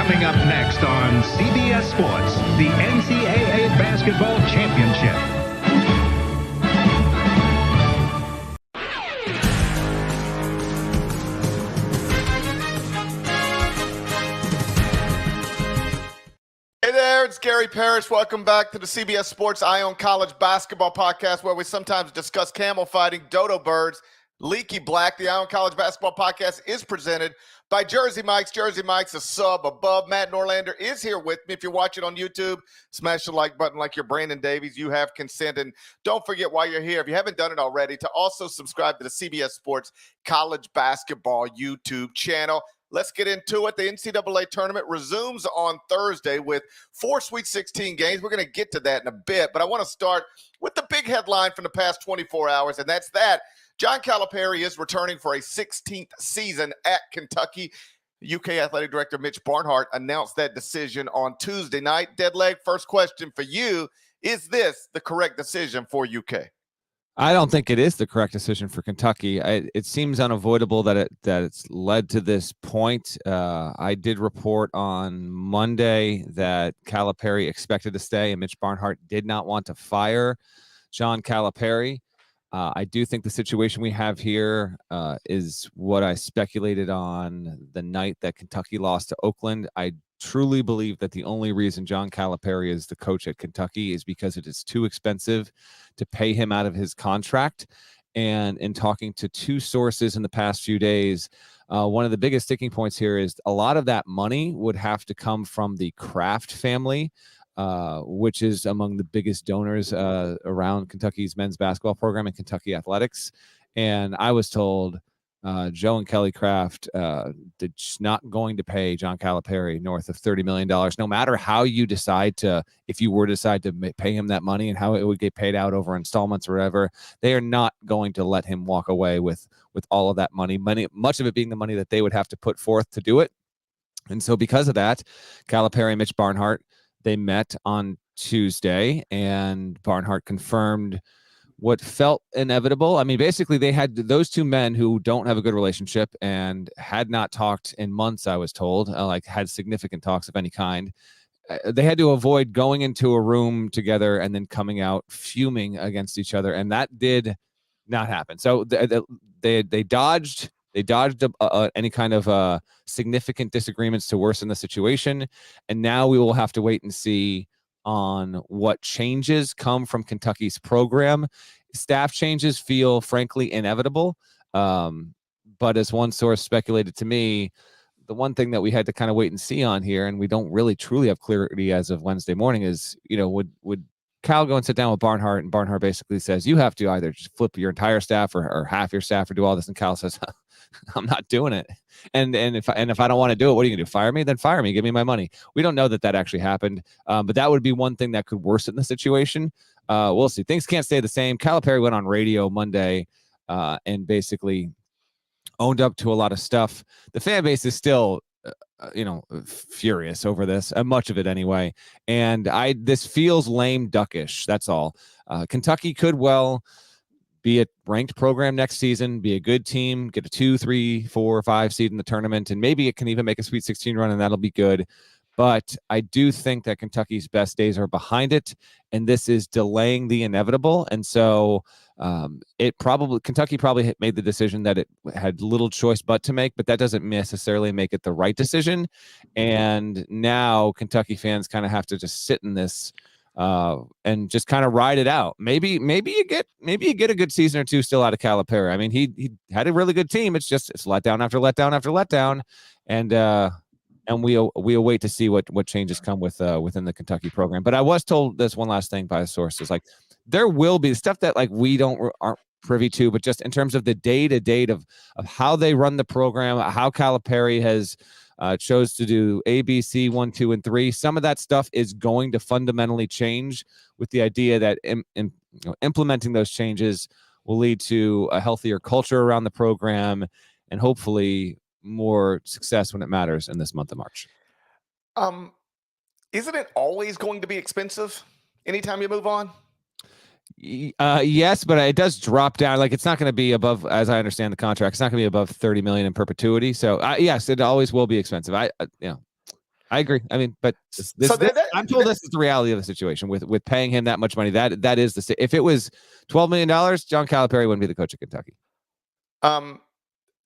Coming up next on CBS Sports, the NCAA Basketball Championship. Hey there, it's Gary Parrish. Welcome back to the CBS Sports Eye on College Basketball Podcast, where we sometimes discuss camel fighting, dodo birds, leaky black. The Eye on College Basketball Podcast is presented by Jersey Mike's. Jersey Mike's, a sub above. Matt Norlander is here with me. If you're watching on YouTube, smash the like button like you're Brandon Davies. You have consent. And don't forget, while you're here, if you haven't done it already, to also subscribe to the CBS Sports College Basketball YouTube channel. Let's get into it. The NCAA tournament resumes on Thursday with 4 Sweet 16 games. We're going to get to that in a bit, but I want to start with the big headline from the past 24 hours, and that's that John Calipari is returning for a 16th season at Kentucky. UK Athletic Director Mitch Barnhart announced that decision on Tuesday night. Deadleg, first question for you. Is this the correct decision for UK? I don't think it is the correct decision for Kentucky. It seems unavoidable that it's led to this point. I did report on Monday that Calipari expected to stay, and Mitch Barnhart did not want to fire John Calipari. I do think the situation we have here is what I speculated on the night that Kentucky lost to Oakland. I truly believe that the only reason John Calipari is the coach at Kentucky is because it is too expensive to pay him out of his contract. And in talking to two sources in the past few days, one of the biggest sticking points here is a lot of that money would have to come from the Kraft family, which is among the biggest donors around Kentucky's men's basketball program and Kentucky athletics. And I was told Joe and Kelly Kraft they're just not going to pay John Calipari north of $30 million, no matter how you decide to, if you were to decide to pay him that money and how it would get paid out over installments or whatever. They are not going to let him walk away with all of that money, much of it being the money that they would have to put forth to do it. And so because of that, Calipari and Mitch Barnhart, they met on Tuesday, and Barnhart confirmed what felt inevitable. I mean, basically, they had those two men who don't have a good relationship and had not talked in months, I was told, had significant talks of any kind. They had to avoid going into a room together and then coming out fuming against each other, and that did not happen. So they dodged any kind of significant disagreements to worsen the situation, and now we will have to wait and see on what changes come from Kentucky's program. Staff changes feel, frankly, inevitable. But as one source speculated to me, the one thing that we had to kind of wait and see on here, and we don't really truly have clarity as of Wednesday morning, is, would Cal go and sit down with Barnhart, and Barnhart basically says, you have to either just flip your entire staff or half your staff or do all this. And Cal says, I'm not doing it. And if I don't want to do it, what are you going to do? Fire me? Then fire me. Give me my money. We don't know that actually happened. But that would be one thing that could worsen the situation. We'll see. Things can't stay the same. Calipari went on radio Monday and basically owned up to a lot of stuff. The fan base is still furious over this, much of it anyway. And this feels lame duckish. That's all. Kentucky could be a ranked program next season, be a good team, get a 2, 3, 4, 5 seed in the tournament, and maybe it can even make a Sweet 16 run, and that'll be good. But I do think that Kentucky's best days are behind it, and this is delaying the inevitable. And so Kentucky probably made the decision that it had little choice but to make, but that doesn't necessarily make it the right decision. And now Kentucky fans kind of have to just sit in this and just kind of ride it out. Maybe you get a good season or two still out of Calipari. I mean, he had a really good team. It's letdown after letdown after letdown, and we await to see what changes come within the Kentucky program. But I was told this one last thing by the sources, there will be stuff that we aren't privy to, but just in terms of the day-to-day of how they run the program, how Calipari has chose to do A, B, C, 1, 2, and 3. Some of that stuff is going to fundamentally change, with the idea that implementing those changes will lead to a healthier culture around the program and hopefully more success when it matters in this month of March. Isn't it always going to be expensive anytime you move on? Yes, but it does drop down. It's not going to be above, as I understand the contract, it's not going to be above $30 million in perpetuity. So yes, it always will be expensive. I agree. I mean, but I'm told this is the reality of the situation with paying him that much money. That is if it was $12 million, John Calipari wouldn't be the coach of Kentucky.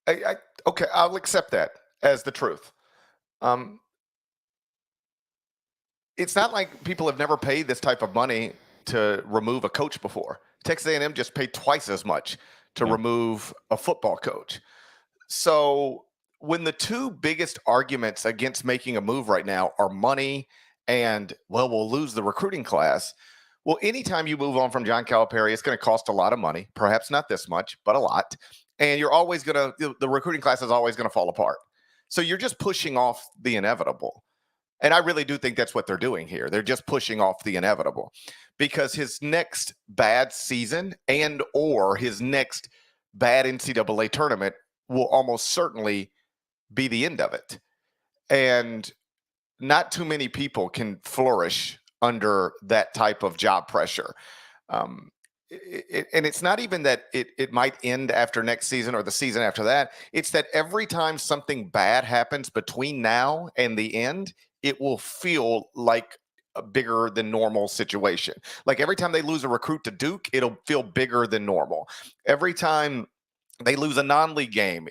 Okay, I'll accept that as the truth. It's not like people have never paid this type of money to remove a coach before. Texas A&M just paid twice as much to remove a football coach. So when the two biggest arguments against making a move right now are money and, well, we'll lose the recruiting class. Well, anytime you move on from John Calipari, it's going to cost a lot of money, perhaps not this much, but a lot. And you're always going to, the recruiting class is always going to fall apart. So you're just pushing off the inevitable. And I really do think that's what they're doing here. They're just pushing off the inevitable because his next bad season and or his next bad NCAA tournament will almost certainly be the end of it. And not too many people can flourish under that type of job pressure. And it's not even that it might end after next season or the season after that. It's that every time something bad happens between now and the end, it will feel like a bigger than normal situation. Like every time they lose a recruit to Duke, it'll feel bigger than normal. Every time they lose a non-league game,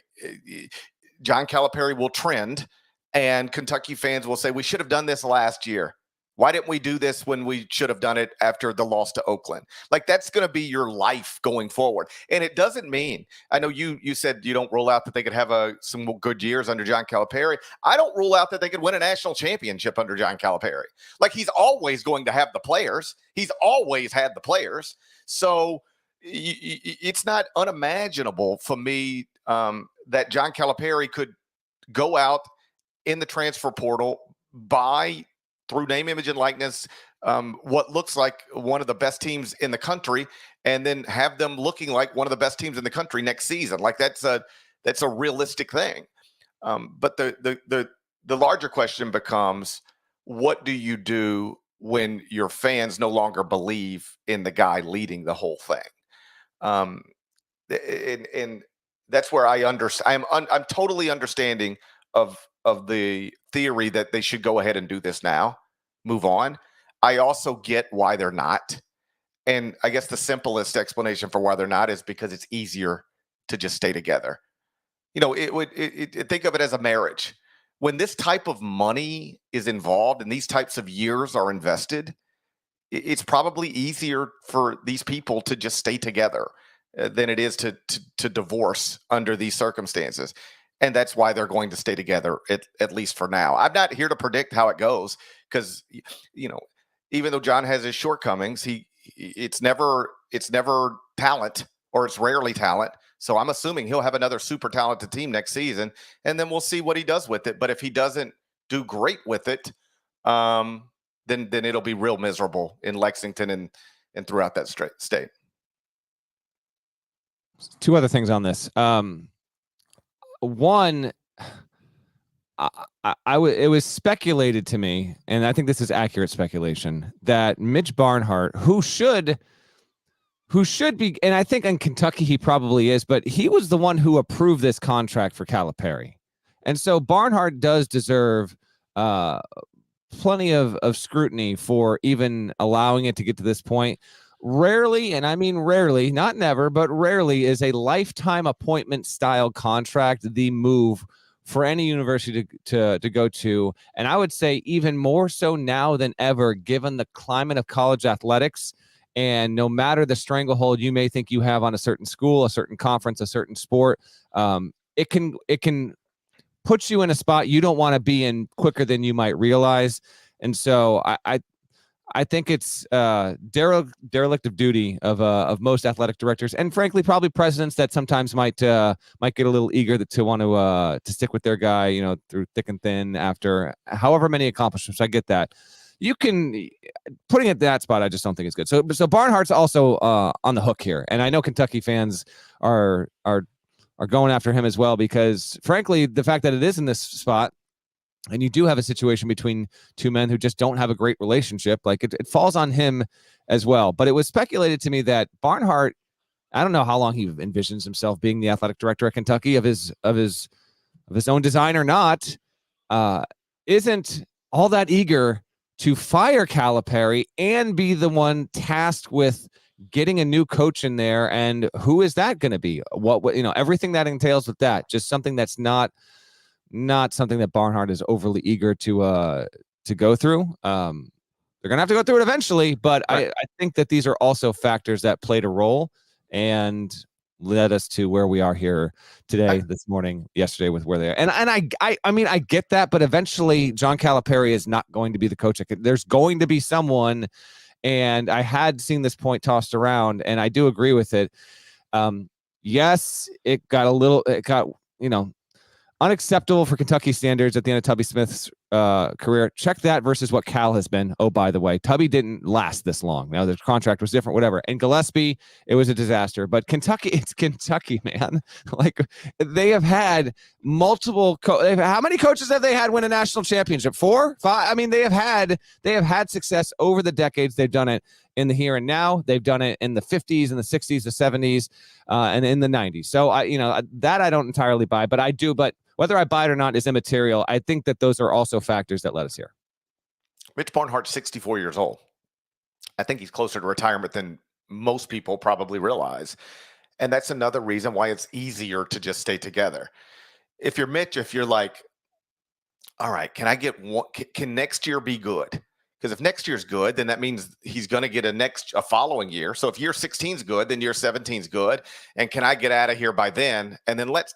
John Calipari will trend, and Kentucky fans will say, we should have done this last year. Why didn't we do this when we should have done it after the loss to Oakland? Like that's going to be your life going forward. And it doesn't mean, I know you said you don't rule out that they could have some good years under John Calipari. I don't rule out that they could win a national championship under John Calipari. Like he's always going to have the players. He's always had the players. So it's not unimaginable for me that John Calipari could go out in the transfer portal, buy through name, image, and likeness, what looks like one of the best teams in the country, and then have them looking like one of the best teams in the country next season. Like that's a realistic thing. But the larger question becomes, what do you do when your fans no longer believe in the guy leading the whole thing? And that's where I'm totally understanding of the theory that they should go ahead and do this now, move on. I also get why they're not. And I guess the simplest explanation for why they're not is because it's easier to just stay together. You know, think of it as a marriage. When this type of money is involved and these types of years are invested, it's probably easier for these people to just stay together than it is to divorce under these circumstances. And that's why they're going to stay together, at least for now. I'm not here to predict how it goes because, you know, even though John has his shortcomings, it's never talent, or it's rarely talent. So I'm assuming he'll have another super talented team next season, and then we'll see what he does with it. But if he doesn't do great with it, then it'll be real miserable in Lexington and throughout that state. Two other things on this. One, it was speculated to me, and I think this is accurate speculation, that Mitch Barnhart, who should be, and I think in Kentucky he probably is, but he was the one who approved this contract for Calipari. And so Barnhart does deserve plenty of scrutiny for even allowing it to get to this point. Rarely, and I mean rarely, not never, but rarely is a lifetime appointment style contract the move for any university to go to. And I would say even more so now than ever, given the climate of college athletics. And no matter the stranglehold you may think you have on a certain school, a certain conference, a certain sport, it can put you in a spot you don't want to be in quicker than you might realize. And so I think it's derelict of duty of most athletic directors, and frankly, probably presidents that sometimes might get a little eager to want to stick with their guy, you know, through thick and thin after however many accomplishments. I get that. You can putting it in that spot. I just don't think it's good. So Barnhart's also on the hook here, and I know Kentucky fans are going after him as well because, frankly, the fact that it is in this spot. And you do have a situation between two men who just don't have a great relationship. Like it falls on him as well. But it was speculated to me that Barnhart, I don't know how long he envisions himself being the athletic director at Kentucky of his own design or not, isn't all that eager to fire Calipari and be the one tasked with getting a new coach in there. And who is that going to be? What, everything that entails with that, just something that's not something that Barnhart is overly eager to go through. They're going to have to go through it eventually, but right. I think that these are also factors that played a role and led us to where we are here today, this morning, yesterday with where they are. And I mean, I get that, but eventually John Calipari is not going to be the coach. There's going to be someone, and I had seen this point tossed around, and I do agree with it. Yes, it got unacceptable for Kentucky standards at the end of Tubby Smith's career. Check that versus what Cal has been. Oh, by the way, Tubby didn't last this long. Now, the contract was different, whatever. And Gillespie, it was a disaster. But Kentucky, it's Kentucky, man. Like, they have had multiple how many coaches have they had win a national championship? 4? 5? I mean, they have had success over the decades. They've done it in the here and now. They've done it in the 50s and the 60s, the 70s, and in the 90s. So that I don't entirely buy, but I do. But whether I buy it or not is immaterial. I think that those are also factors that led us here. Mitch Barnhart's 64 years old. I think he's closer to retirement than most people probably realize. And that's another reason why it's easier to just stay together. If you're Mitch, if you're like, all right, can I get one? Can next year be good? Because if next year's good, then that means he's going to get a following year. So if year 16 is good, then year 17 is good. And can I get out of here by then? And then let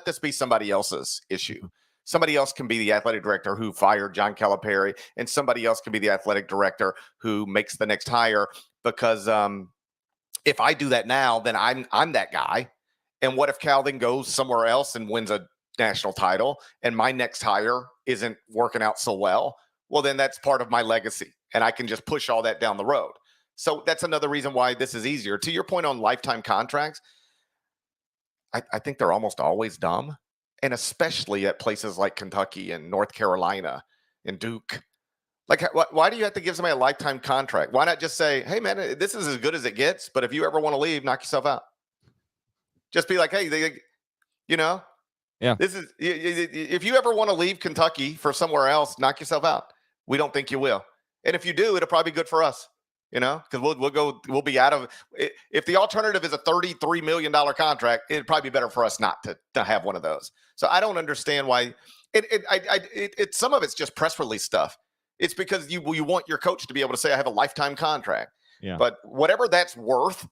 this be somebody else's issue. Somebody else can be the athletic director who fired John Calipari, and somebody else can be the athletic director who makes the next hire. Because if I do that now, then I'm that guy. And what if Cal then goes somewhere else and wins a national title, and my next hire isn't working out so well? Well, then that's part of my legacy, and I can just push all that down the road. So that's another reason why this is easier. To your point on lifetime contracts, I think they're almost always dumb, and especially at places like Kentucky and North Carolina and Duke. Like, why do you have to give somebody a lifetime contract? Why not just say, hey, man, this is as good as it gets, but if you ever want to leave, knock yourself out. Just be like, hey, yeah. This is, if you ever want to leave Kentucky for somewhere else, knock yourself out. We don't think you will. And if you do, it'll probably be good for us, because we'll be out of it. If the alternative is a $33 million contract, it'd probably be better for us not to have one of those. So I don't understand why it some of it's just press release stuff. It's because you want your coach to be able to say, I have a lifetime contract. Yeah. But whatever that's worth,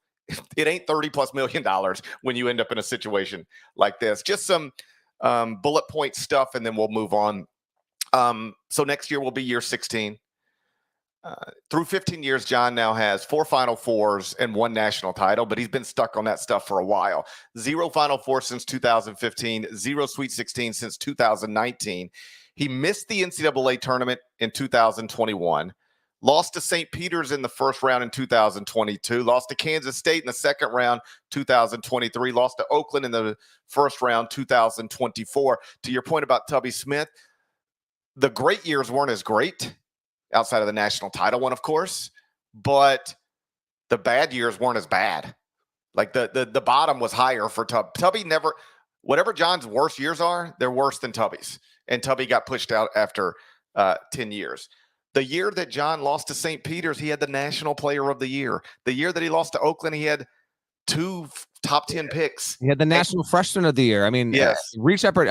it ain't $30+ million when you end up in a situation like this. Just some bullet point stuff, and then we'll move on. So next year will be year 16. Through 15 years, John now has 4 Final Fours and 1 national title, but he's been stuck on that stuff for a while. 0 Final Four since 2015, 0 Sweet 16 since 2019. He missed the NCAA tournament in 2021, lost to St. Peter's in the first round in 2022, lost to Kansas State in the second round 2023, lost to Oakland in the first round 2024. To your point about Tubby Smith, the great years weren't as great outside of the national title one, of course, but the bad years weren't as bad. Like the bottom was higher for Tubby. Never, whatever John's worst years are, they're worse than Tubby's. And Tubby got pushed out after 10 years. The year that John lost to St. Peter's, he had the National Player of the Year. The year that he lost to Oakland, he had 2 top 10 picks. He had the National Freshman of the Year. I mean, yes. Reed Sheppard,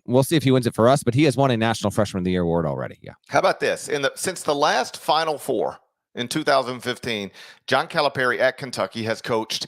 we'll see if he wins it for us, but he has won a National Freshman of the Year award already. Yeah. How about this? Since the last Final Four in 2015, John Calipari at Kentucky has coached,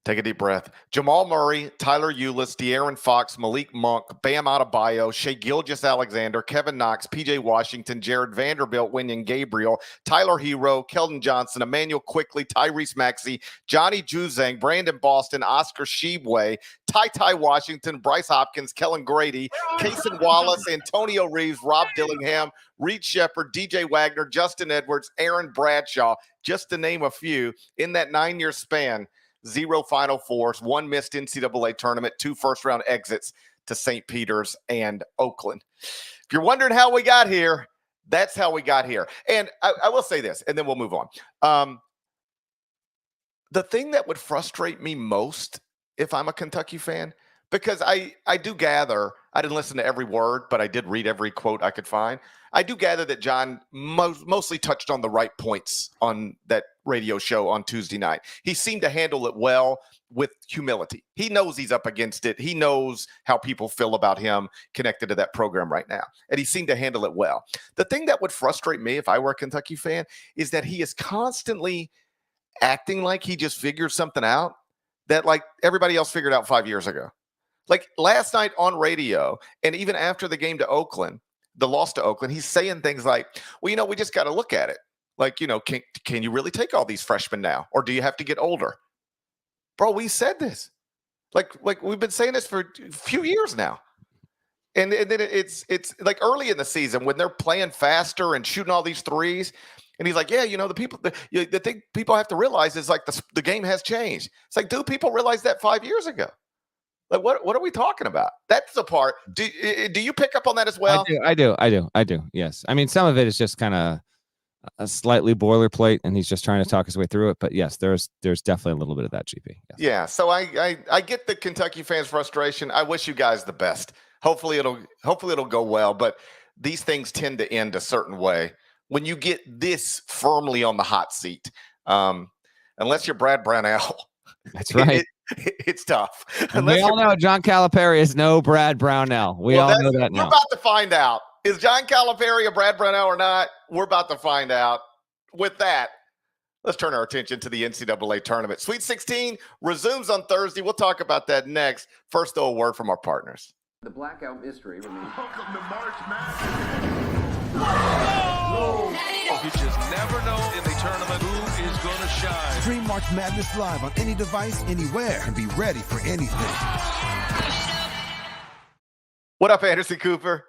take a deep breath, Jamal Murray, Tyler Ulis, De'Aaron Fox, Malik Monk, Bam Adebayo, Shai Gilgeous-Alexander, Kevin Knox, P.J. Washington, Jared Vanderbilt, Wenyen Gabriel, Tyler Hero, Keldon Johnson, Emmanuel Quickley, Tyrese Maxey, Johnny Juzang, Brandon Boston, Oscar Shibwe, Ty Washington, Bryce Hopkins, Kellen Grady, Cason Wallace, Antonio Reeves, Rob Dillingham, Reed Sheppard, DJ Wagner, Justin Edwards, Aaron Bradshaw, just to name a few. In that 9-year span, 0 Final Fours, 1 missed NCAA tournament, 2 first-round exits to St. Peter's and Oakland. If you're wondering how we got here, that's how we got here. And I will say this, and then we'll move on. The thing that would frustrate me most if I'm a Kentucky fan, because I do gather, I didn't listen to every word, but I did read every quote I could find. I do gather that John mostly touched on the right points on that radio show on Tuesday night. He seemed to handle it well with humility. He knows he's up against it. He knows how people feel about him connected to that program right now. And he seemed to handle it well. The thing that would frustrate me if I were a Kentucky fan is that he is constantly acting like he just figured something out that like everybody else figured out 5 years ago. Like last night on radio, and even after the game to Oakland, the loss to Oakland, he's saying things like, well, we just got to look at it. Like, can you really take all these freshmen now? Or do you have to get older? Bro, we said this. Like we've been saying this for a few years now. And then it's like early in the season when they're playing faster and shooting all these threes. And he's like, yeah, the thing people have to realize is like the game has changed. It's like, dude, people realized that 5 years ago. Like, what are we talking about? That's the part. Do you pick up on that as well? I do. Yes. I mean, some of it is just kind of a slightly boilerplate, and he's just trying to talk his way through it. But yes, there's definitely a little bit of that, GP. Yes. Yeah. So I get the Kentucky fans' frustration. I wish you guys the best. Hopefully it'll go well. But these things tend to end a certain way when you get this firmly on the hot seat. Unless you're Brad Brownell. That's right. It's tough. And we all know John Calipari is no Brad Brownell. We all know that now. We're about to find out. Is John Calipari a Brad Brownell or not? We're about to find out. With that, let's turn our attention to the NCAA tournament. Sweet 16 resumes on Thursday. We'll talk about that next. First, though, a word from our partners. The blackout mystery remains. Welcome to March Madness. You just never know in the tournament who is going to shine. Stream March Madness live on any device, anywhere, and be ready for anything. What up, Anderson Cooper?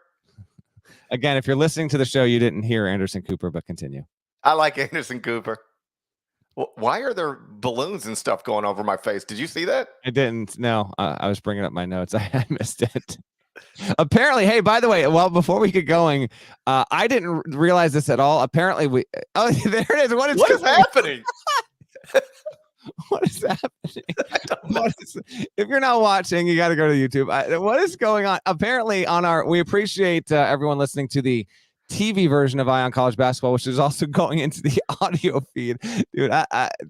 Again, if you're listening to the show, you didn't hear Anderson Cooper, but continue. I like Anderson Cooper. Why are there balloons and stuff going over my face? Did you see that? I didn't. No, I was bringing up my notes. I missed it. Apparently, hey, by the way, well, before we get going, I didn't realize this at all. Apparently, there it is. What is happening? What is happening? If you're not watching, you got to go to YouTube. What is going on? Apparently, we appreciate everyone listening to the TV version of Ion College Basketball, which is also going into the audio feed.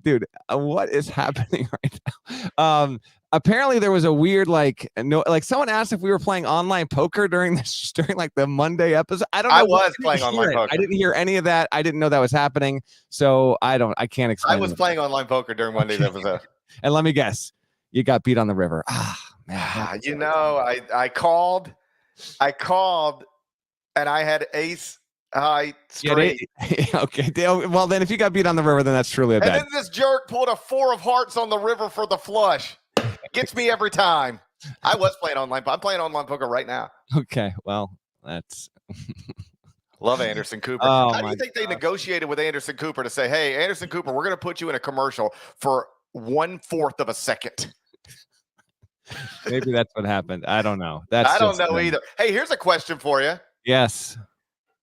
Dude, what is happening right now? Apparently there was a weird someone asked if we were playing online poker during like the Monday episode. I don't know. I was playing online poker. I didn't hear any of that. I didn't know that was happening. So I can't explain. I was playing online poker during Monday's episode. And let me guess, you got beat on the river. Man. I called and I had ace high straight. Okay. Well, then if you got beat on the river, then that's truly a bad. And then this jerk pulled a 4 of hearts on the river for the flush. Gets me every time. I was playing online. I'm playing online poker right now. Okay. Well, that's. Love Anderson Cooper. Oh, how do you think they negotiated with Anderson Cooper to say, hey, Anderson Cooper, we're going to put you in a commercial for 1/4 of a second? Maybe that's what happened. I don't know. I don't know either. Hey, here's a question for you. Yes.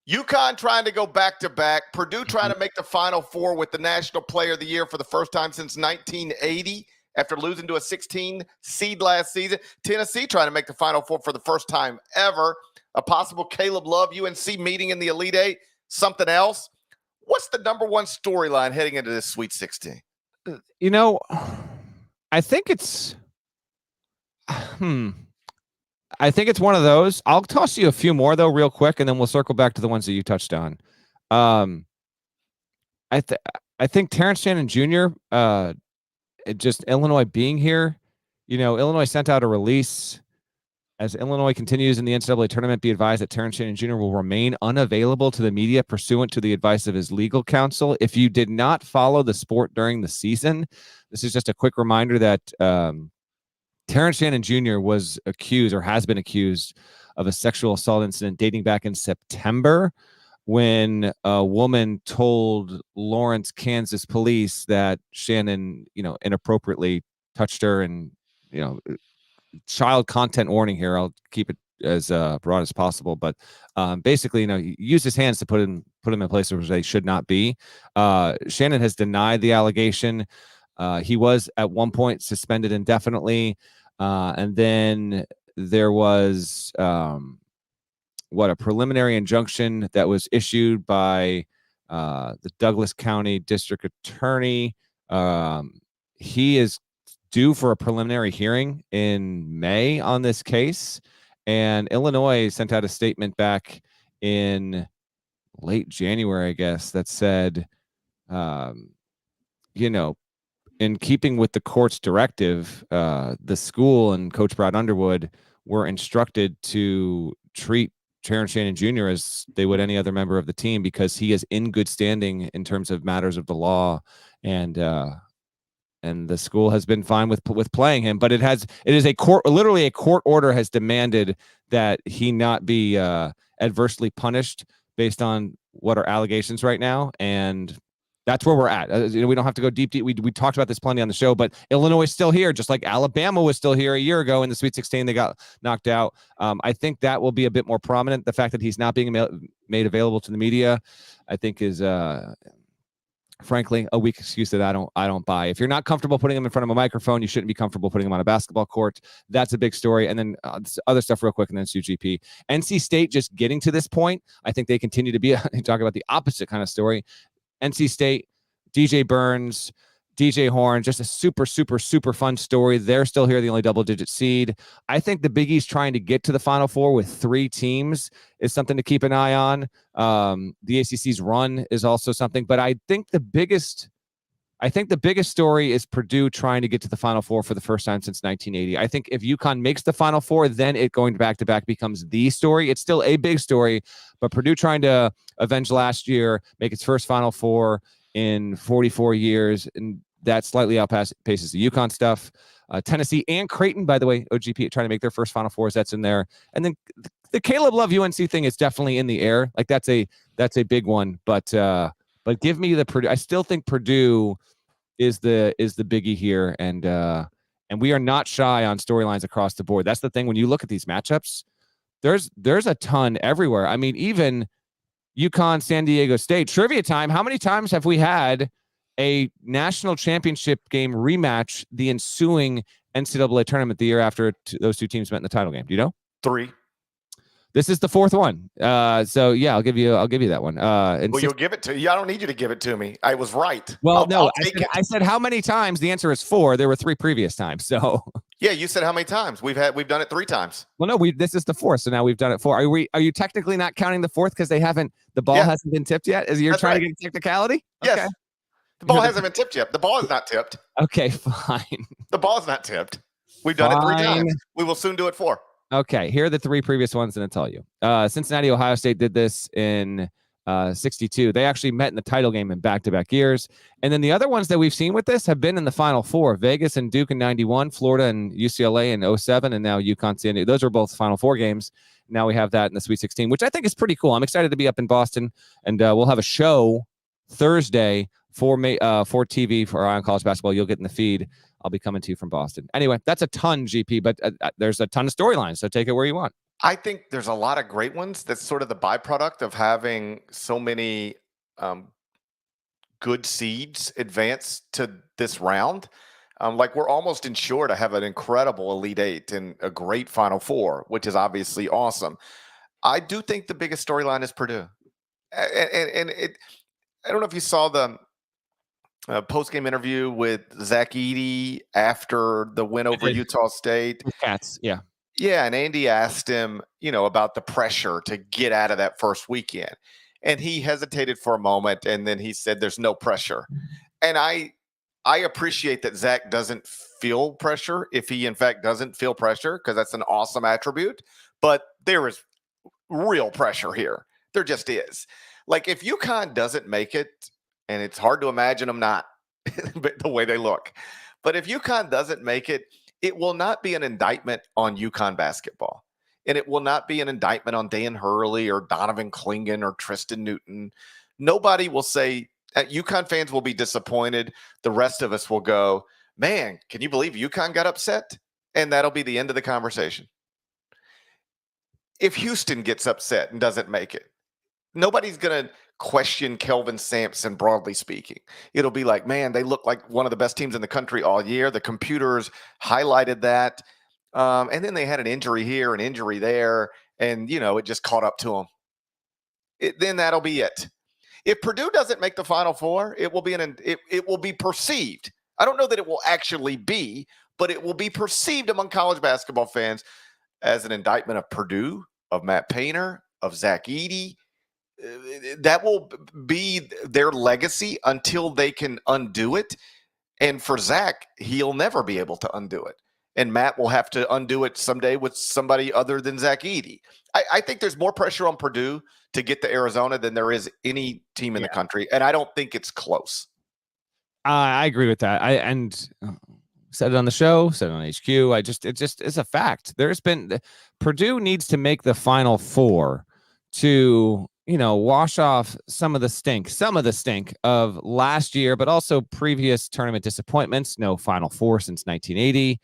UConn trying to go back-to-back. Purdue trying to make the Final Four with the National Player of the Year for the first time since 1980 after losing to a 16 seed last season. Tennessee trying to make the Final Four for the first time ever. A possible Caleb Love UNC meeting in the Elite Eight. Something else. What's the number one storyline heading into this Sweet 16? I think it's I think it's one of those. I'll toss you a few more though, real quick, and then we'll circle back to the ones that you touched on. I think Terrence Shannon Jr. Just Illinois being here, Illinois sent out a release. As Illinois continues in the NCAA tournament, be advised that Terrence Shannon Jr. will remain unavailable to the media pursuant to the advice of his legal counsel. If you did not follow the sport during the season, this is just a quick reminder that Terrence Shannon Jr. was accused or has been accused of a sexual assault incident dating back in September when a woman told Lawrence, Kansas police that Shannon, inappropriately touched her and, child content warning here. I'll keep it as broad as possible, but basically, he used his hands to put him in places where they should not be. Shannon has denied the allegation. He was at one point suspended indefinitely. And then there was a preliminary injunction that was issued by the Douglas County District Attorney. He is due for a preliminary hearing in May on this case. And Illinois sent out a statement back in late January, I guess, that said, in keeping with the court's directive, the school and Coach Brad Underwood were instructed to treat Terrence Shannon Jr. as they would any other member of the team because he is in good standing in terms of matters of the law, and the school has been fine with playing him. But it is a court, literally a court order has demanded that he not be adversely punished based on what are allegations right now, and that's where we're at. We don't have to go deep. We talked about this plenty on the show, but Illinois is still here, just like Alabama was still here a year ago in the Sweet 16. They got knocked out. I think that will be a bit more prominent. The fact that he's not being made available to the media, I think, is frankly a weak excuse that I don't buy. If you're not comfortable putting him in front of a microphone, you shouldn't be comfortable putting him on a basketball court. That's a big story. And then other stuff real quick, and then it's UGP. NC State just getting to this point, I think they continue to be talk about the opposite kind of story. NC State, DJ Burns, DJ Horn, just a super, super, super fun story. They're still here, the only double-digit seed. I think the Big East trying to get to the Final Four with 3 teams is something to keep an eye on. The ACC's run is also something, but I think the biggest story is Purdue trying to get to the Final Four for the first time since 1980. I think if UConn makes the Final Four, then it going back-to-back becomes the story. It's still a big story, but Purdue trying to avenge last year, make its first Final Four in 44 years, and that slightly outpaces the UConn stuff. Tennessee and Creighton, by the way, OGP trying to make their first Final Fours. That's in there. And then the Caleb Love UNC thing is definitely in the air. Like that's a big one. But give me the Purdue. I still think Purdue is the biggie here, and we are not shy on storylines across the board. That's the thing. When you look at these matchups, there's a ton everywhere. I mean, even UConn, San Diego State trivia time. How many times have we had a national championship game rematch the ensuing NCAA tournament the year after those two teams met in the title game? Do you know? 3. This is the 4th one. So yeah, I'll give you that one. You'll give it to you. I don't need you to give it to me. I was right. Well, I said how many times? The answer is 4. There were 3 previous times. So yeah, you said how many times? We've done it 3 times. Well, no, this is the 4th. So now we've done it 4. Are you technically not counting the 4th because the ball hasn't been tipped yet? You're trying to get a technicality? Yes. Okay. The ball hasn't been tipped yet. The ball is not tipped. Okay, fine. The ball is not tipped. We've done it 3 times. We will soon do it 4. Okay, here are the 3 previous ones, and I'll tell you. Cincinnati, Ohio State did this in 62. They actually met in the title game in back-to-back years. And then the other ones that we've seen with this have been in the Final Four. Vegas and Duke in 91, Florida and UCLA in 07, and now UConn, San Diego. Those are both Final Four games. Now we have that in the Sweet 16, which I think is pretty cool. I'm excited to be up in Boston, and we'll have a show Thursday for TV for Ion College Basketball. You'll get in the feed. I'll be coming to you from Boston. Anyway, that's a ton, GP, but there's a ton of storylines, so take it where you want. I think there's a lot of great ones. That's sort of the byproduct of having so many good seeds advance to this round. Like we're almost ensured to have an incredible Elite 8 and a great Final Four, which is obviously awesome. I do think the biggest storyline is Purdue. And I don't know if you saw the post-game interview with Zach Edey after the win over Utah State. Cats, yeah. Yeah, and Andy asked him, about the pressure to get out of that first weekend. And he hesitated for a moment, and then he said there's no pressure. And I appreciate that Zach doesn't feel pressure, if he in fact doesn't feel pressure, because that's an awesome attribute. But there is real pressure here. There just is. Like if UConn doesn't make it, and it's hard to imagine them not, the way they look. But if UConn doesn't make it, it will not be an indictment on UConn basketball. And it will not be an indictment on Dan Hurley or Donovan Clingan or Tristan Newton. Nobody will say, UConn fans will be disappointed. The rest of us will go, man, can you believe UConn got upset? And that'll be the end of the conversation. If Houston gets upset and doesn't make it, nobody's going to question Kelvin Sampson, broadly speaking. It'll be like, man, they look like one of the best teams in the country all year. The computers highlighted that. And then they had an injury here, an injury there, and it just caught up to them. Then that'll be it. If Purdue doesn't make the Final Four, it will be perceived. I don't know that it will actually be, but it will be perceived among college basketball fans as an indictment of Purdue, of Matt Painter, of Zach Edey. That will be their legacy until they can undo it. And for Zach, he'll never be able to undo it. And Matt will have to undo it someday with somebody other than Zach Edey. I think there's more pressure on Purdue to get to Arizona than there is any team in the country. And I don't think it's close. I agree with that. Said it on the show, said it on HQ. It's a fact. Purdue needs to make the Final Four to, wash off some of the stink of last year, but also previous tournament disappointments. No Final Four since 1980.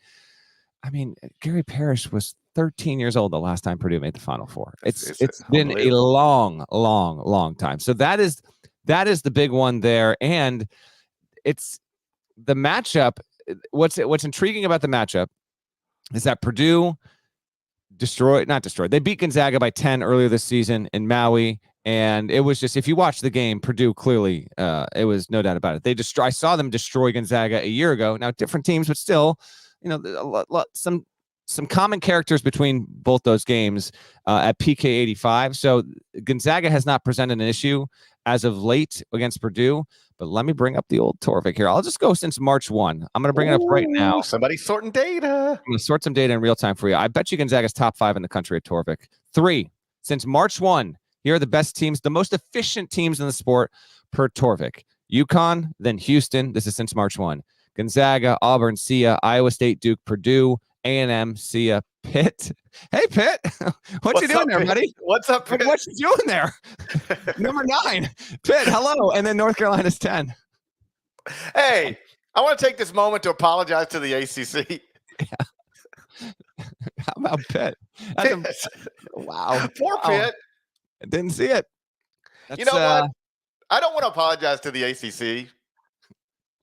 I mean, Gary Parrish was 13 years old the last time Purdue made the Final Four. It's been a long time. So that is the big one there. And it's the matchup. What's intriguing about the matchup is that Purdue not destroyed. They beat Gonzaga by 10 earlier this season in Maui. And it was just, if you watch the game, Purdue clearly, it was no doubt about it. I saw them destroy Gonzaga a year ago. Now, different teams, but still, some common characters between both those games at PK 85. So Gonzaga has not presented an issue as of late against Purdue. But let me bring up the old Torvik here. I'll just go since March 1. I'm going to bring it up right now. Somebody's sorting data. I'm going to sort some data in real time for you. I bet you Gonzaga's top 5 in the country at Torvik. 3, since March 1. Here are the best teams, the most efficient teams in the sport per Torvik. UConn, then Houston. This is since March 1. Gonzaga, Auburn, SIA, Iowa State, Duke, Purdue, A&M, SIA, Pitt. Hey, Pitt. What's you doing there, Pitt? buddy? What's up, Pitt? What you doing there? Number 9. Pitt, hello. And then North Carolina's 10. Hey, I want to take this moment to apologize to the ACC. Yeah. How about Pitt? Wow. Poor Pitt. I didn't see it. You know what? I don't want to apologize to the ACC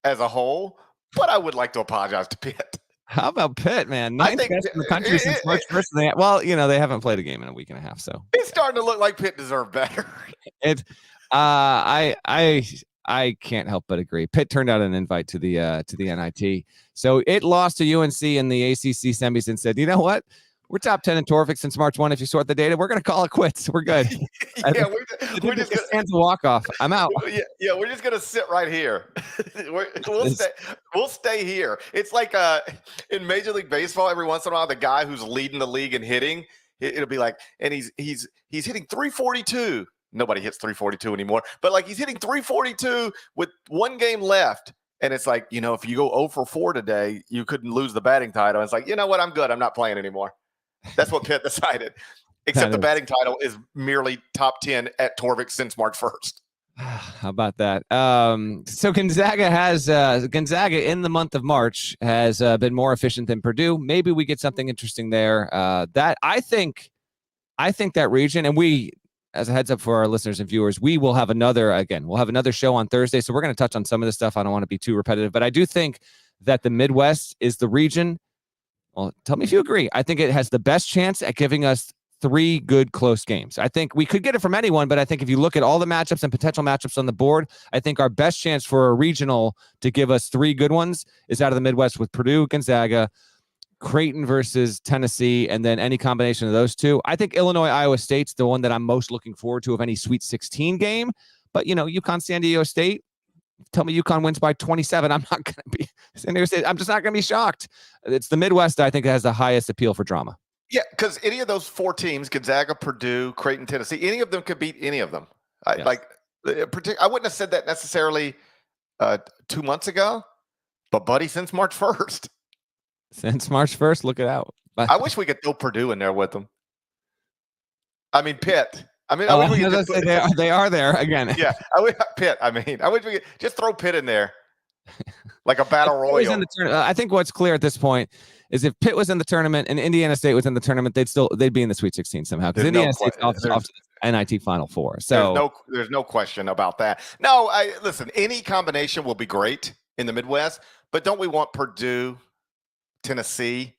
as a whole, but I would like to apologize to Pitt. How about Pitt, man? Ninth best in the country since March 1st. Well, they haven't played a game in a week and a half, so it's starting to look like Pitt deserved better. I can't help but agree. Pitt turned out an invite to the NIT, so it lost to UNC in the ACC semis and said, you know what? We're top 10 in Torvik since March 1. If you sort the data, we're going to call it quits. We're good. Yeah, we're just going to walk off. I'm out. Yeah, we're just going to sit right here. We'll stay here. It's like in Major League Baseball, every once in a while, the guy who's leading the league in hitting, it'll be like, and he's hitting 342. Nobody hits 342 anymore, but like he's hitting 342 with one game left. And it's like, if you go 0 for 4 today, you couldn't lose the batting title. It's like, you know what? I'm good. I'm not playing anymore. That's what Pitt decided. Except the batting title is merely top 10 at Torvik since March 1st. How about that? So Gonzaga in the month of March has been more efficient than Purdue. Maybe we get something interesting there. That I think that region, and we, as a heads up for our listeners and viewers, we will have another show on Thursday. So we're going to touch on some of this stuff. I don't want to be too repetitive, but I do think that the Midwest is the region. Well, tell me if you agree. I think it has the best chance at giving us 3 good close games. I think we could get it from anyone, but I think if you look at all the matchups and potential matchups on the board, I think our best chance for a regional to give us 3 good ones is out of the Midwest with Purdue, Gonzaga, Creighton versus Tennessee, and then any combination of those 2. I think Illinois, Iowa State's the one that I'm most looking forward to of any Sweet 16 game. But, UConn, San Diego State, tell me UConn wins by 27. I'm not going to be San Diego State. I'm just not going to be shocked. It's the Midwest, I think, that has the highest appeal for drama. Yeah, because any of those 4 teams, Gonzaga, Purdue, Creighton, Tennessee, any of them could beat any of them. Yes. I wouldn't have said that necessarily 2 months ago, but buddy, since March 1st. Since March 1st, look it out. I wish we could throw Purdue in there with them. I mean, Pitt. They are there again. Yeah, Pitt. I wish we could just throw Pitt in there, like a battle royal. I think what's clear at this point is if Pitt was in the tournament and Indiana State was in the tournament, they'd be in the Sweet 16 somehow because Indiana State's off to the NIT Final Four. So there's no question about that. No, listen. Any combination will be great in the Midwest, but don't we want Purdue, Tennessee,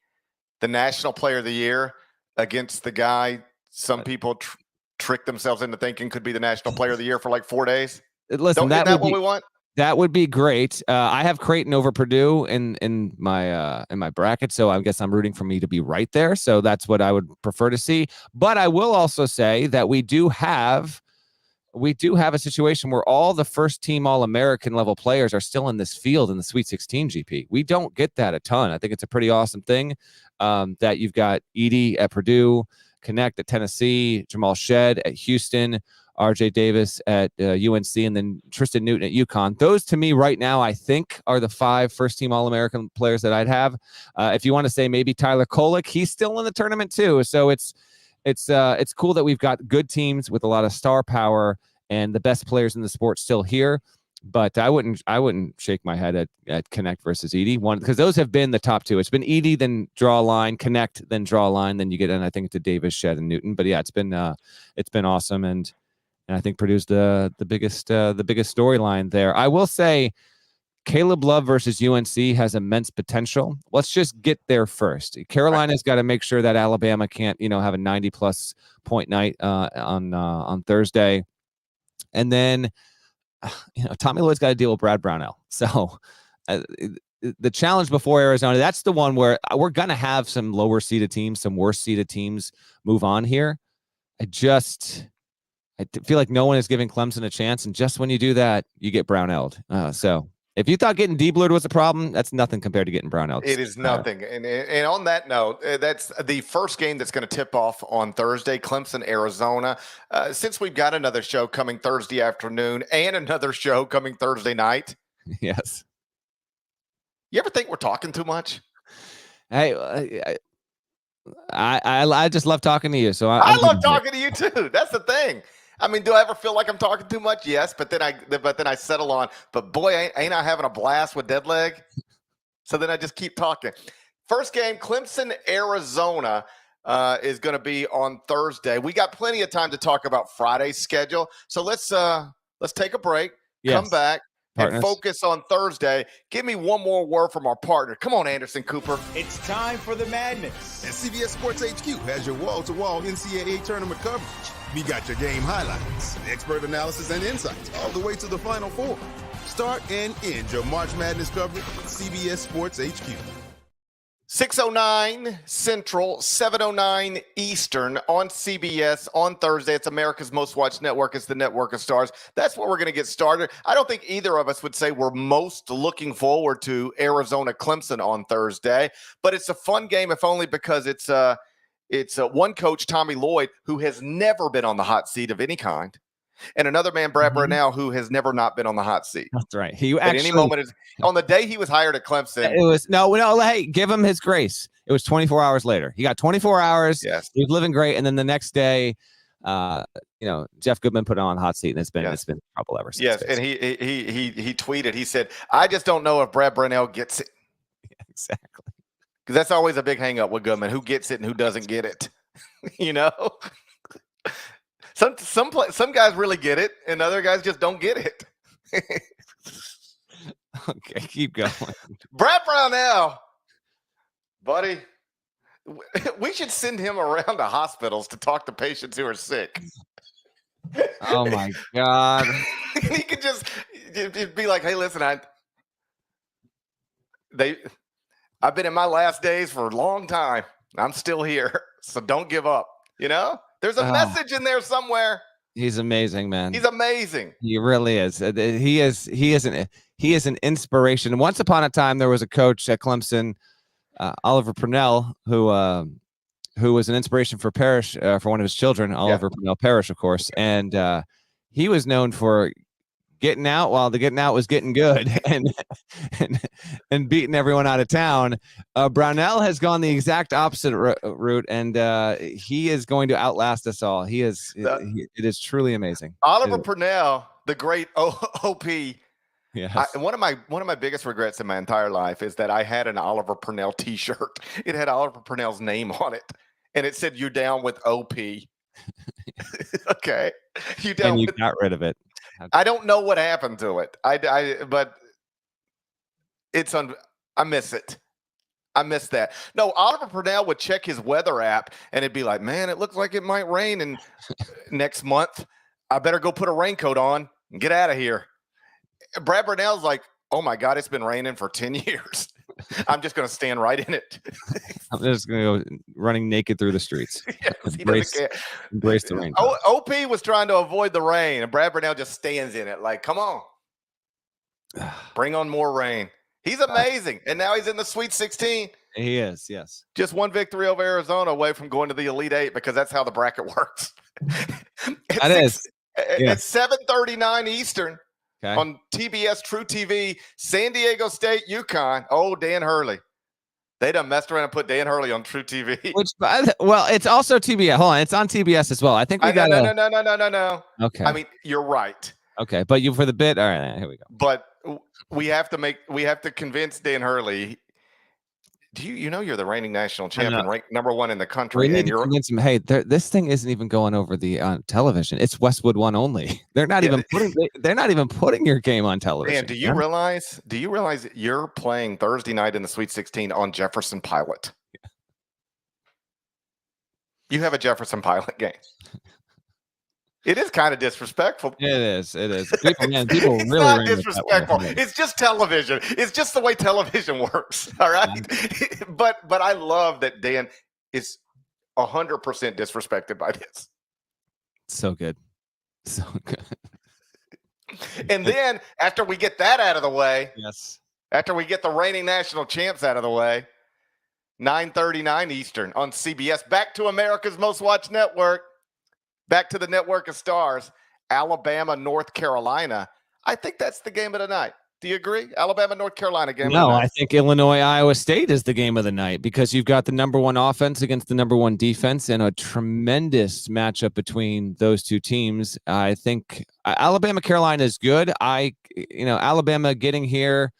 the National Player of the Year against the guy some people trick themselves into thinking could be the National Player of the Year for like 4 days? Listen, Isn't that what we want? That would be great. I have Creighton over Purdue in my bracket, so I guess I'm rooting for me to be right there. So that's what I would prefer to see. But I will also say that we do have a situation where all the first team All-American level players are still in this field in the Sweet 16 GP. We don't get that a ton. I think it's a pretty awesome thing that you've got Edey at Purdue, Connect at Tennessee, Jamal Shedd at Houston, RJ Davis at UNC, and then Tristan Newton at UConn. Those to me right now, I think, are the 5 first team All-American players that I'd have. If you want to say maybe Tyler Kolek, he's still in the tournament too. So it's cool that we've got good teams with a lot of star power and the best players in the sport still here. But I wouldn't shake my head at Connect versus Edey, one, because those have been the top 2. It's been Edey, then draw a line, Connect, then draw a line, then you get, and I think, to Davis, Shedd, and Newton. But yeah, it's been awesome, and I think Purdue's the biggest storyline there. I will say, Caleb Love versus UNC has immense potential. Let's just get there first. Carolina's got to make sure that Alabama can't have a 90+ point night on Thursday, and then Tommy Lloyd's got to deal with Brad Brownell. So the challenge before Arizona, that's the one where we're going to have some lower seeded teams, some worse seeded teams move on here. I feel like no one is giving Clemson a chance. And just when you do that, you get Brownelled. So if you thought getting Diebler was a problem, that's nothing compared to getting Brownelled. It is nothing. And on that note, that's the first game that's going to tip off on Thursday, Clemson, Arizona. Since we've got another show coming Thursday afternoon and another show coming Thursday night. Yes. You ever think we're talking too much? Hey, I just love talking to you. So I love talking to you too. That's the thing. I mean, do I ever feel like I'm talking too much? Yes, but then I settle on. But boy, ain't I having a blast with Deadleg? So then I just keep talking. First game, Clemson, Arizona, is going to be on Thursday. We got plenty of time to talk about Friday's schedule. So let's take a break, come back, and focus on Thursday. Give me one more word from our partner. Come on, Anderson Cooper. It's time for the madness. And CBS Sports HQ has your wall-to-wall NCAA tournament coverage. We got your game highlights, expert analysis, and insights all the way to the Final Four. Start and end your March Madness coverage with CBS Sports HQ. 6:09 Central, 7:09 Eastern on CBS on Thursday. It's America's most watched network. It's the network of stars. That's where we're going to get started. I don't think either of us would say we're most looking forward to Arizona Clemson on Thursday, but it's a fun game, if only because it's one coach, Tommy Lloyd, who has never been on the hot seat of any kind, and another man, Brad Brownell, who has never not been on the hot seat. That's right. He at any moment on the day he was hired at Clemson. It was no. Hey, give him his grace. It was 24 hours later. He got 24 hours. Yes, he was living great, and then the next day, Jeff Goodman put him on the hot seat, and it's been trouble ever since. Yes, basically. And he tweeted. He said, "I just don't know if Brad Brownell gets it." Yeah, exactly. Because that's always a big hang up with Goodman, who gets it and who doesn't get it. Some guys really get it, and other guys just don't get it. Okay, keep going. Brad Brownell, buddy, we should send him around to hospitals to talk to patients who are sick. Oh my God. He could just be like, "Hey, listen, I've been in my last days for a long time. I'm still here, so don't give up." There's a message in there somewhere. He's amazing, man. He's amazing. He really is. He is an inspiration. Once upon a time, there was a coach at Clemson, Oliver Purnell, who was an inspiration for Parrish, for one of his children, Oliver Purnell Parrish, of course, and he was known for getting out while the getting out was getting good and beating everyone out of town. Brownell has gone the exact opposite route, and he is going to outlast us all. It is truly amazing. Oliver Purnell, the great OP. Yes. One of my biggest regrets in my entire life is that I had an Oliver Purnell T-shirt. It had Oliver Purnell's name on it, and it said, "You're down with OP." Okay, you got rid of it. I don't know what happened to it. But it's I miss it. I missed that. No, Oliver Purnell would check his weather app and it'd be like, man, it looks like it might rain in next month. I better go put a raincoat on and get out of here. Brad Burnell's like, oh my God, it's been raining for 10 years. I'm just going to stand right in it. I'm just going to go running naked through the streets. Yes, embrace the rain. OP was trying to avoid the rain, and Brad Burnell just stands in it like, come on. Bring on more rain. He's amazing. And now he's in the Sweet 16. He is, yes. Just one victory over Arizona away from going to the Elite Eight because that's how the bracket works. It's 7:39 Eastern on TBS True TV, San Diego State, UConn. Oh, Dan Hurley. They done messed around and put Dan Hurley on True TV. Well, it's also TBS. Hold on, it's on TBS as well. I think we got no. Okay. I mean, you're right. Okay, but you for the bit. All right, here we go. But we have to convince Dan Hurley. You know you're the reigning national champion, ranked number 1 in the country, and you're convince him. Hey, this thing isn't even going over the television. It's Westwood One only. They're not even putting. They're not even putting your game on television. Man, do you realize you're playing Thursday night in the Sweet 16 on Jefferson Pilot? Yeah. You have a Jefferson Pilot game. It is kind of disrespectful. It is. People it's really not disrespectful. It's just television. It's just the way television works. All right. but I love that Dan is 100% disrespected by this. So good. And then after we get that out of the way, yes. After we get the reigning national champs out of the way, 9:39 Eastern on CBS, back to America's most watched network. Back to the network of stars, Alabama, North Carolina. I think that's the game of the night. Do you agree? Alabama, North Carolina game of the night. No, I think Illinois, Iowa State is the game of the night because you've got the number 1 offense against the number 1 defense and a tremendous matchup between those two teams. I think Alabama, Carolina is good. Alabama getting here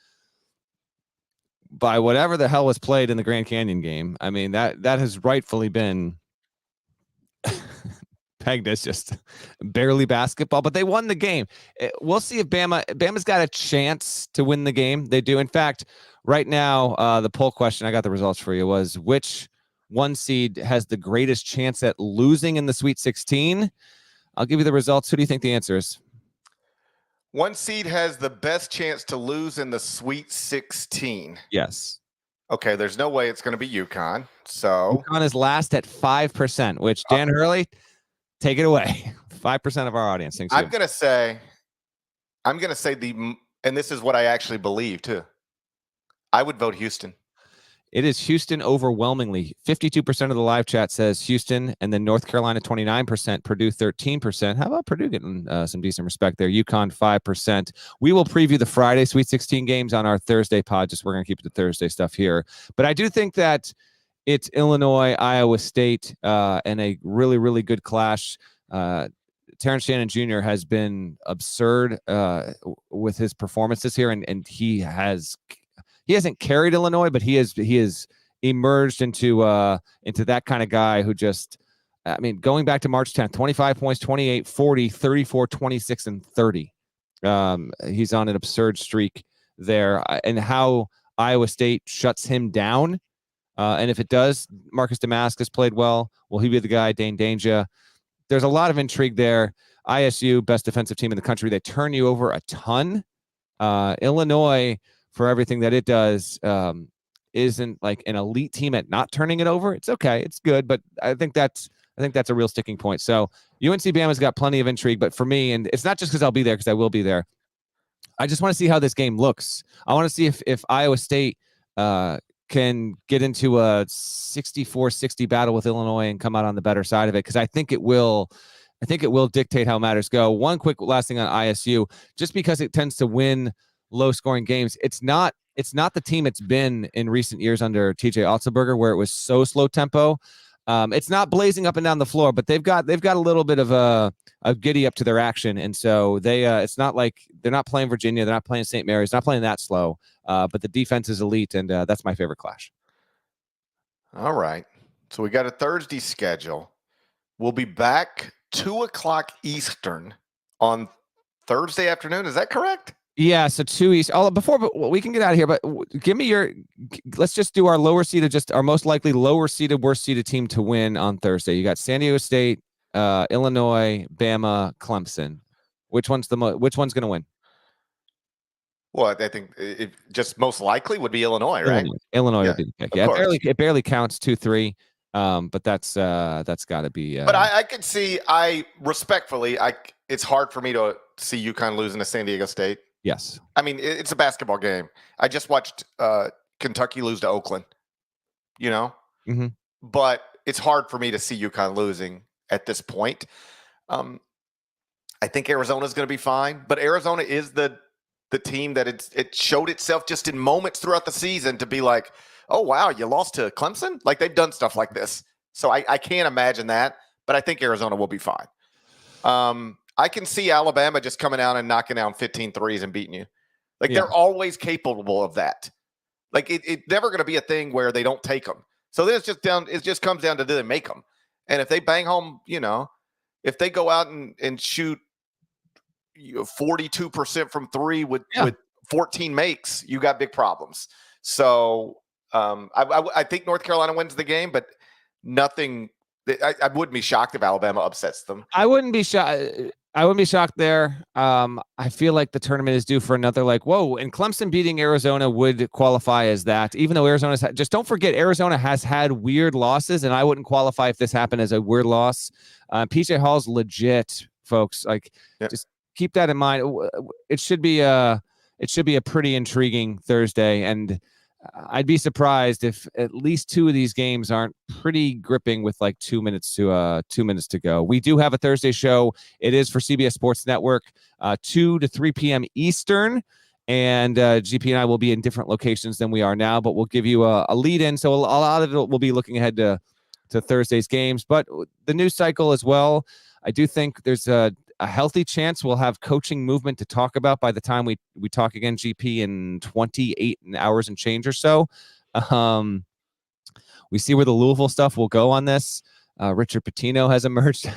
by whatever the hell was played in the Grand Canyon game. I mean, that has rightfully been pegged as just barely basketball, but they won the game. We'll see if Bama's got a chance to win the game. They do. In fact, right now, the poll question, I got the results for you, was which 1 seed has the greatest chance at losing in the Sweet 16? I'll give you the results. Who do you think the answer is? 1 seed has the best chance to lose in the Sweet 16. Yes. Okay, there's no way it's going to be UConn. So UConn is last at 5%, which Dan Hurley, take it away. 5% of our audience thinks. I'm going to say and this is what I actually believe too. I would vote Houston. It is Houston overwhelmingly. 52% of the live chat says Houston, and then North Carolina 29%, Purdue 13%. How about Purdue getting some decent respect there? UConn 5%. We will preview the Friday Sweet 16 games on our Thursday pod. We're going to keep the Thursday stuff here. But I do think that it's Illinois, Iowa State, and a really, really good clash. Terrence Shannon Jr. has been absurd with his performances here, and he hasn't carried Illinois, but he has emerged into that kind of guy who just, I mean, going back to March 10th, 25 points, 28, 40, 34, 26, and 30. He's on an absurd streak there, and how Iowa State shuts him down. And if it does, Marcus Damascus played well. Will he be the guy? Dane Danger. There's a lot of intrigue there. ISU, best defensive team in the country. They turn you over a ton. Illinois, for everything that it does, isn't like an elite team at not turning it over. It's okay. It's good. But I think that's a real sticking point. So UNC Bama's got plenty of intrigue. But for me, and it's not just because I'll be there, because I will be there, I just want to see how this game looks. I want to see if Iowa State can get into a 64-60 battle with Illinois and come out on the better side of it, because I think it will dictate how matters go. One quick last thing on ISU, just because it tends to win low-scoring games, it's not the team it's been in recent years under TJ Otzelberger, where it was so slow tempo. It's not blazing up and down the floor, but they've got a little bit of a giddy up to their action, and so it's not like they're not playing Virginia, they're not playing St. Mary's, not playing that slow. But the defense is elite, and that's my favorite clash. All right, so we got a Thursday schedule. We'll be back 2:00 Eastern on Thursday afternoon. Is that correct? Yeah, so 2 East. But we can get out of here, but give me let's just do our lower seeded, just our most likely lower seeded, worst seeded team to win on Thursday. You got San Diego State, Illinois, Bama, Clemson. Which one's which one's going to win? Well, I think it just most likely would be Illinois, right? Illinois Yeah, would be the pick. Yeah, it barely counts 2-3. But that's got to be. But I could see. Respectfully, it's hard for me to see UConn losing to San Diego State. Yes. I mean, it's a basketball game. I just watched Kentucky lose to Oakland. Mm-hmm. But it's hard for me to see UConn losing at this point. I think Arizona's going to be fine, but Arizona is the team that it showed itself just in moments throughout the season to be like, oh, wow, you lost to Clemson? Like, they've done stuff like this. So I can't imagine that, but I think Arizona will be fine. I can see Alabama just coming out and knocking down 15 threes and beating you. Like, they're always capable of that. Like, it's never going to be a thing where they don't take them. So then it just comes down to, do they make them? And if they bang home, if they go out and shoot 42% from three with 14 makes, you got big problems. So I think North Carolina wins the game, but nothing. I wouldn't be shocked if Alabama upsets them. I wouldn't be shocked there. I feel like the tournament is due for another, whoa, and Clemson beating Arizona would qualify as that, even though Arizona's just don't forget, Arizona has had weird losses, and I wouldn't qualify if this happened as a weird loss. PJ Hall's legit, folks. Just keep that in mind. It should be a pretty intriguing Thursday, and I'd be surprised if at least 2 of these games aren't pretty gripping with 2 minutes to go. We do have a Thursday show. It is for CBS Sports Network, 2 to 3 p.m. Eastern, and GP and I will be in different locations than we are now, but we'll give you a lead in. So a lot of it will be looking ahead to Thursday's games, but the news cycle as well. I do think there's a healthy chance we'll have coaching movement to talk about by the time we talk again, GP, in 28 hours and change or so. We see where the Louisville stuff will go on this. Richard Pitino has emerged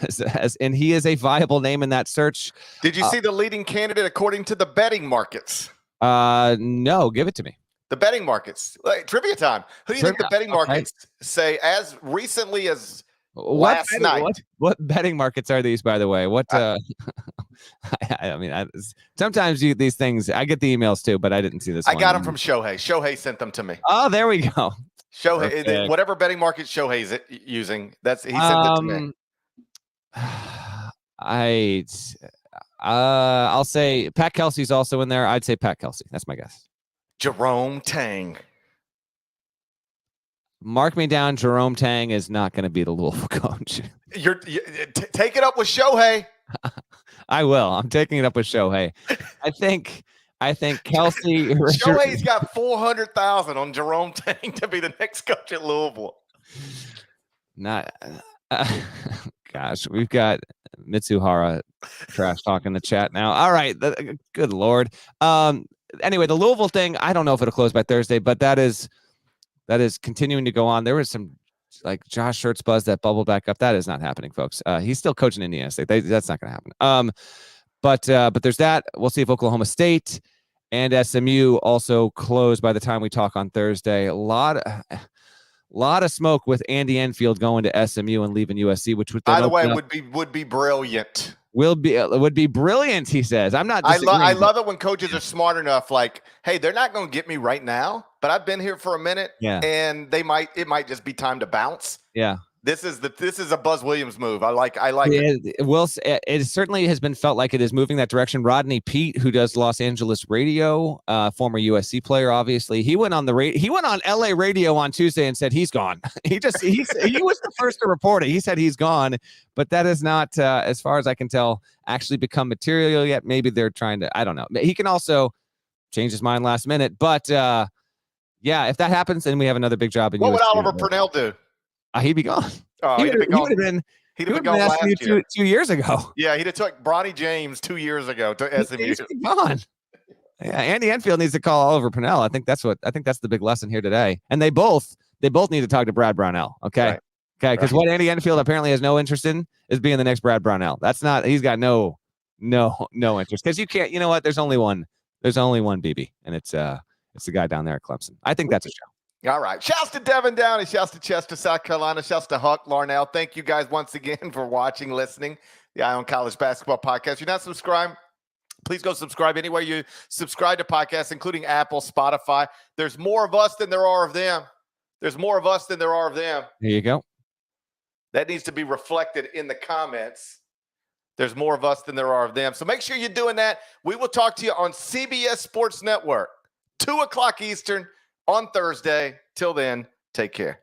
and he is a viable name in that search. Did you see the leading candidate according to the betting markets? No, give it to me. The betting markets. Trivia time. Who do you think the betting markets say as recently as last night? What betting markets are these, by the way? What? I mean, sometimes these things, I get the emails too, but I didn't see this. I got them from Shohei. Shohei sent them to me. Oh, there we go. Shohei, whatever betting market Shohei's using, he sent it to me. I'll say Pat Kelsey's also in there. I'd say Pat Kelsey. That's my guess. Jerome Tang. Mark me down. Jerome Tang is not going to be the Louisville coach. Take it up with Shohei. I will. I'm taking it up with Shohei. I think Kelsey. Shohei's got 400,000 on Jerome Tang to be the next coach at Louisville. Not. Gosh, we've got Mitsuhara trash talk in the chat now. All right. Good Lord. Anyway, the Louisville thing, I don't know if it'll close by Thursday, but that is continuing to go on. There was some Josh Schertz buzz that bubbled back up. That is not happening, folks. He's still coaching Indiana State. That's not going to happen. But there's that. We'll see if Oklahoma State and SMU also close by the time we talk on Thursday. A lot of smoke with Andy Enfield going to SMU and leaving USC, which would, by the way, would be brilliant. Would be brilliant, he says. I'm not. I love it when coaches are smart enough. Like, hey, they're not going to get me right now, but I've been here for a minute, and it might just be time to bounce. Yeah. This is a Buzz Williams move. I like it. It certainly has been felt like it is moving that direction. Rodney Peete, who does Los Angeles radio, former USC player, obviously, he went on LA radio on Tuesday and said he's gone. he was the first to report it. He said he's gone, but that is not, as far as I can tell, actually become material yet. Maybe they're trying to. I don't know. He can also change his mind last minute, but yeah, if that happens, then we have another big job in USC. What would Oliver Purnell do? He'd be gone. He'd have been gone last year. 2 years ago. Yeah, he'd have took Bronny James 2 years ago to SMU. He's gone. Yeah, Andy Enfield needs to call Oliver Purnell. I think that's the big lesson here today. And they both need to talk to Brad Brownell. Okay. Right. Okay. Because what Andy Enfield apparently has no interest in is being the next Brad Brownell. That's not. He's got no interest. Because you can't. You know what? There's only one There's only one BB, and it's the guy down there at Clemson. I think that's a show. All right. Shouts to Devin Downey. Shouts to Chester, South Carolina. Shouts to Huck Larnell. Thank you guys once again for watching, listening. The Eye on College Basketball Podcast. If you're not subscribed, please go subscribe anywhere you subscribe to podcasts, including Apple, Spotify. There's more of us than there are of them. There's more of us than there are of them. There you go. That needs to be reflected in the comments. There's more of us than there are of them. So make sure you're doing that. We will talk to you on CBS Sports Network, 2 o'clock Eastern on Thursday. Till then, take care.